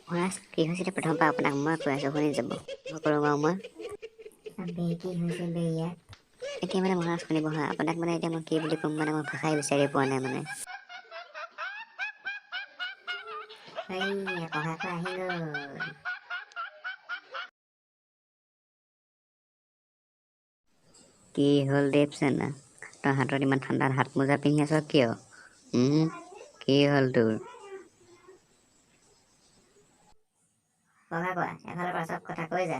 মহাৰাজ কি হৈছিলে প্ৰথমৰ পৰা আপোনাক মই কৈ আছোঁ শুনি যাব মই কৰোঁ বাৰু মই কি হৈছে বে ইয়াত এতিয়া মানে মহাৰাজ শুনিব হা আপোনাক মানে এতিয়া মই কি বুলি ক'ম মানে মই ভাষাই বিচাৰি পোৱা নাই মানে ককাকো আহি গ'ল কি হ'ল দেৱসেনা তই হাতত ইমান ঠাণ্ডাত হাত মোজা পিন্ধি আছ কিয় কি হ'ল তোৰ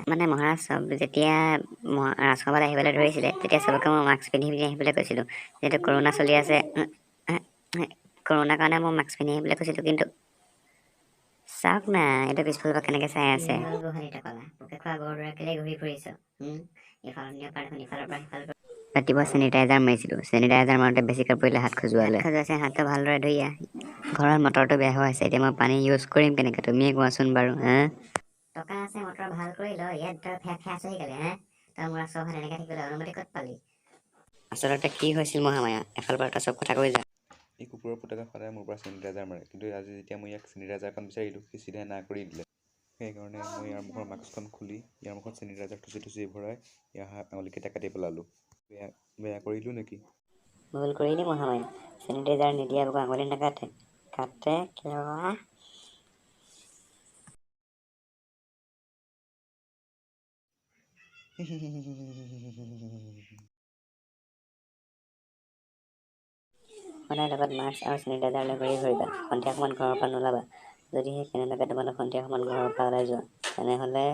মানে মহাৰাজ চব যেতিয়া ৰাজসভাত আহিবলৈ ধৰিছিলে তেতিয়া চবকে মই মাস্ক পিন্ধি আহিবলৈ কৈছিলোঁ যিহেতু কৰোণা চলি আছে কৰোণাৰ কাৰণে মই মাস্ক পিন্ধি আহিবলৈ কৈছিলোঁ কিন্তু চাওক না এইটো পিছফালৰ পৰা কেনেকে চাই আছে ৰাতিপুৱা চেনিটাইজাৰ মাৰিছিলোঁ চেনিটাইজাৰ মাৰোঁতে বেছিকৈ পৰিলে হাত খজুৱালে হাতটো ভালদৰে ধুই আহ ঘৰত মটৰটো বেয়া হৈ আছে এতিয়া মই পানী ইউজ কৰিম কেনেকৈ তুমিয়ে কোৱাচোন বাৰু টকা আছে মটৰ ভাল কৰি ল ইয়াত তই ফেচ হৈ গ'লে তই মোৰ চৌহদ এনেকৈ থাকিবলৈ অনুমতি ক'ত পালি আচলতে কি হৈছিল মহামায়া এফালৰ পৰা তই চব কথা কৈ যা এই কুকুৰৰ পুতেকে সদায় মোৰ পৰা চেনিটাইজাৰ মাৰে কিন্তু আজি যেতিয়া মই ইয়াক চেনিটাইজাৰখন বিচাৰিলোঁ সি চিধাই না কৰি দিলে সেইকাৰণে মই ইয়াৰ মুখৰ মাস্কখন খুলি ইয়াৰ মুখত চেনিটাইজাৰ থুচি ভৰাই ইয়াৰ আঙুলিকেইটা কাটি পেলালোঁ বেয়া কৰিলোঁ নেকি ভুল কৰিলি মহামায়া চেনিটাইজাৰ নিদিয়া আকৌ আঙুলি নাকাটে কাটে কিয় সদায় লগত মাস্ক আৰু চেনিটাইজাৰ লৈ ঘূৰি ফুৰিবা সন্ধিয়া সময়ত ঘৰৰ পৰা নোলাবা যদিহে কেনেবাকৈ তোমালোক সন্ধিয়া সময়ত ঘৰৰ পৰা ওলাই যোৱা তেনেহ'লে